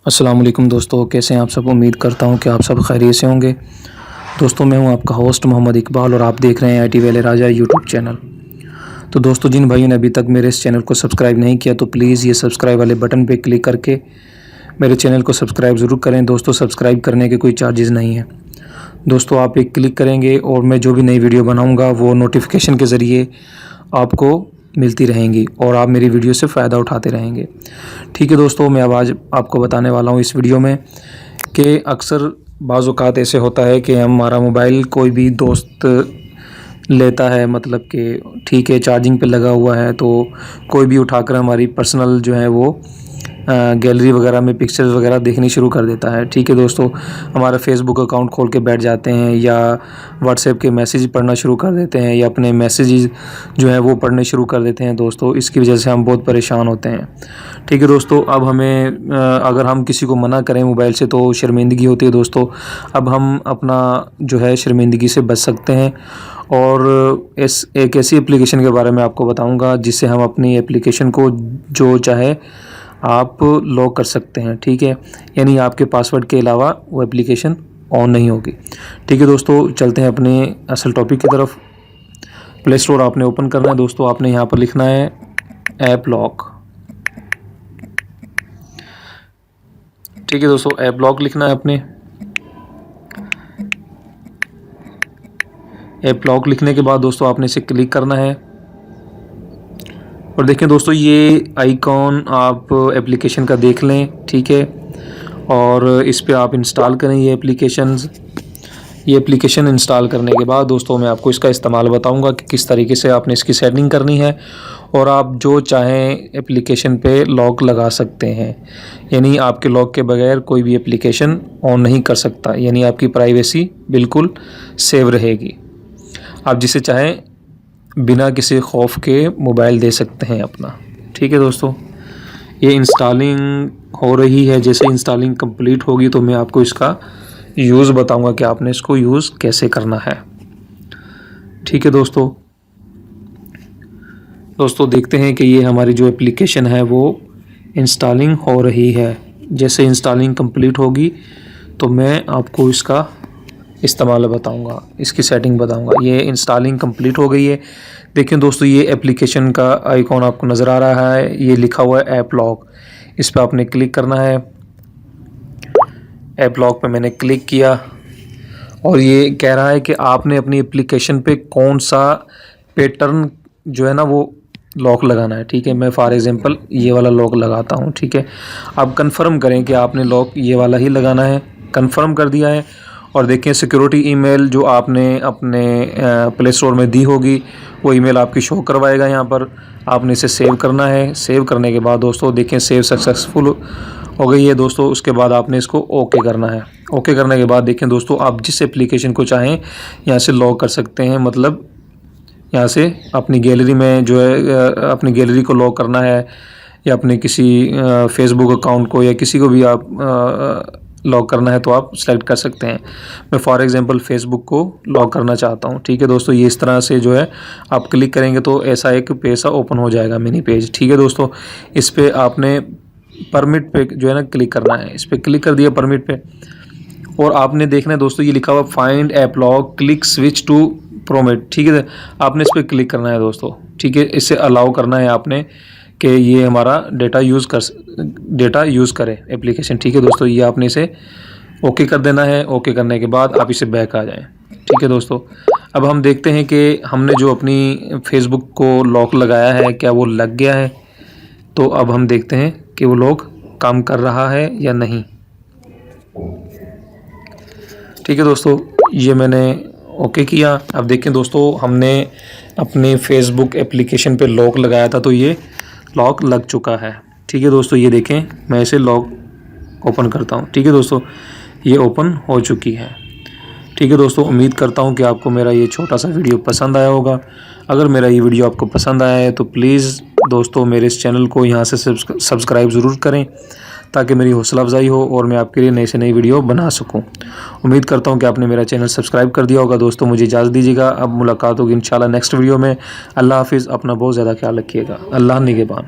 अस्सलाम वालेकुम दोस्तों, कैसे हैं आप सब। उम्मीद करता हूं कि आप सब खैरियत से होंगे। दोस्तों, मैं हूं आपका होस्ट मोहम्मद इकबाल और आप देख रहे हैं आईटी वाले राजा यूट्यूब चैनल। तो दोस्तों, जिन भाइयों ने अभी तक मेरे इस चैनल को सब्सक्राइब नहीं किया तो प्लीज़ ये सब्सक्राइब वाले बटन पे क्लिक करके मेरे चैनल को सब्सक्राइब ज़रूर करें। दोस्तों, सब्सक्राइब करने के कोई चार्जेज़ नहीं है। दोस्तों, आप एक क्लिक करेंगे और मैं जो भी नई वीडियो बनाऊँगा वो नोटिफिकेशन के ज़रिए आपको मिलती रहेंगी और आप मेरी वीडियो से फ़ायदा उठाते रहेंगे। ठीक है दोस्तों, मैं अब आज आपको बताने वाला हूँ इस वीडियो में कि अक्सर बाज़ औक़ात ऐसे होता है कि हमारा मोबाइल कोई भी दोस्त लेता है, मतलब कि ठीक है चार्जिंग पे लगा हुआ है, तो कोई भी उठाकर हमारी पर्सनल जो है वो गैलरी वगैरह में पिक्चर्स वगैरह देखनी शुरू कर देता है। ठीक है दोस्तों, हमारा फेसबुक अकाउंट खोल के बैठ जाते हैं या व्हाट्सएप के मैसेज पढ़ना शुरू कर देते हैं या अपने मैसेजेस जो है वो पढ़ने शुरू कर देते हैं। दोस्तों, इसकी वजह से हम बहुत परेशान होते हैं। ठीक है दोस्तों, अब हमें अगर हम किसी को मना करें मोबाइल से तो शर्मिंदगी होती है। दोस्तों, अब हम अपना जो है शर्मिंदगी से बच सकते हैं और एक ऐसी एप्लीकेशन के बारे में आपको बताऊंगा जिससे हम अपनी एप्लीकेशन को जो चाहे आप लॉक कर सकते हैं। ठीक है, यानी आपके पासवर्ड के अलावा वो एप्लीकेशन ऑन नहीं होगी। ठीक है दोस्तों, चलते हैं अपने असल टॉपिक की तरफ। प्ले स्टोर आपने ओपन करना है। दोस्तों, आपने यहाँ पर लिखना है ऐप लॉक। ठीक है दोस्तों, ऐप लॉक लिखना है आपने। ऐप लॉक लिखने के बाद दोस्तों आपने इसे क्लिक करना है और देखें दोस्तों, ये आइकॉन आप एप्लीकेशन का देख लें। ठीक है, और इस पे आप इंस्टॉल करें ये एप्लीकेशन इंस्टॉल करने के बाद दोस्तों मैं आपको इसका इस्तेमाल बताऊंगा कि किस तरीके से आपने इसकी सेटिंग करनी है और आप जो चाहें एप्लीकेशन पे लॉक लगा सकते हैं। यानी आपके लॉक के बगैर कोई भी एप्लीकेशन ऑन नहीं कर सकता, यानी आपकी प्राइवेसी बिल्कुल सेव रहेगी। आप जिसे चाहें बिना किसी खौफ के मोबाइल दे सकते हैं अपना। ठीक है दोस्तों, ये इंस्टॉलिंग हो रही है। जैसे इंस्टॉलिंग कंप्लीट होगी तो मैं आपको इसका यूज़ बताऊंगा कि आपने इसको यूज़ कैसे करना है। ठीक है दोस्तों, देखते हैं कि ये हमारी जो एप्लीकेशन है वो इंस्टॉलिंग हो रही है। जैसे इंस्टॉलिंग कंप्लीट होगी तो मैं आपको इसका इस्तेमाल बताऊंगा, इसकी सेटिंग बताऊंगा। ये इंस्टॉलिंग कंप्लीट हो गई है। देखिए दोस्तों, ये एप्लीकेशन का आइकॉन आपको नज़र आ रहा है, ये लिखा हुआ है ऐप लॉक। इस पर आपने क्लिक करना है। ऐप लॉक पे मैंने क्लिक किया और ये कह रहा है कि आपने अपनी एप्लीकेशन पे कौन सा पैटर्न जो है ना वो लॉक लगाना है। ठीक है, मैं फॉर एग्जांपल ये वाला लॉक लगाता हूँ। ठीक है, आप कंफर्म करें कि आपने लॉक ये वाला ही लगाना है। कंफर्म कर दिया है और देखें सिक्योरिटी ईमेल जो आपने अपने प्ले स्टोर में दी होगी वो ईमेल आपकी शो करवाएगा। यहाँ पर आपने इसे सेव करना है। सेव करने के बाद दोस्तों देखें सेव सक्सेसफुल हो गई है दोस्तों। उसके बाद आपने इसको ओके करना है। ओके करने के बाद देखें दोस्तों, आप जिस एप्लीकेशन को चाहें यहाँ से लॉक कर सकते हैं। मतलब यहाँ से अपनी गैलरी में जो है अपनी गैलरी को लॉक करना है या अपने किसी फेसबुक अकाउंट को या किसी को भी आप लॉक करना है तो आप सेलेक्ट कर सकते हैं। मैं फॉर एग्जांपल फेसबुक को लॉक करना चाहता हूँ। ठीक है दोस्तों, ये इस तरह से जो है आप क्लिक करेंगे तो ऐसा एक पेज सा ओपन हो जाएगा, मिनी पेज। ठीक है दोस्तों, इस पे आपने परमिट पे जो है ना क्लिक करना है। इस पर क्लिक कर दिया परमिट पे और आपने देखना है दोस्तों, ये लिखा हुआ find app lock click switch to prompt. ठीक है, आपने इस पर क्लिक करना है दोस्तों। ठीक है, इसे अलाउ करना है आपने कि ये हमारा डेटा यूज़ करे एप्लीकेशन। ठीक है दोस्तों, ये आपने इसे ओके कर देना है। ओके करने के बाद आप इसे बैक आ जाएं। ठीक है दोस्तों, अब हम देखते हैं कि हमने जो अपनी फेसबुक को लॉक लगाया है क्या वो लग गया है। तो अब हम देखते हैं कि वो लॉक काम कर रहा है या नहीं। ठीक है दोस्तों, ये मैंने ओके किया। अब देखें दोस्तों, हमने अपने फेसबुक एप्लीकेशन पे लॉक लगाया था तो ये लॉक लग चुका है। ठीक है दोस्तों, ये देखें, मैं इसे लॉक ओपन करता हूँ। ठीक है दोस्तों, ये ओपन हो चुकी है। ठीक है दोस्तों, उम्मीद करता हूँ कि आपको मेरा ये छोटा सा वीडियो पसंद आया होगा। अगर मेरा ये वीडियो आपको पसंद आया है तो प्लीज़ दोस्तों मेरे इस चैनल को यहाँ से सब्सक्राइब ज़रूर करें ताकि मेरी हौसला अफजाई हो और मैं आपके लिए नई से नई वीडियो बना सकूं। उम्मीद करता हूं कि आपने मेरा चैनल सब्सक्राइब कर दिया होगा। दोस्तों, मुझे इजाज़त दीजिएगा। अब मुलाकात होगी इंशाल्लाह नेक्स्ट वीडियो में। अल्लाह हाफिज़। अपना बहुत ज़्यादा ख्याल रखिएगा। अल्लाह निगहबान।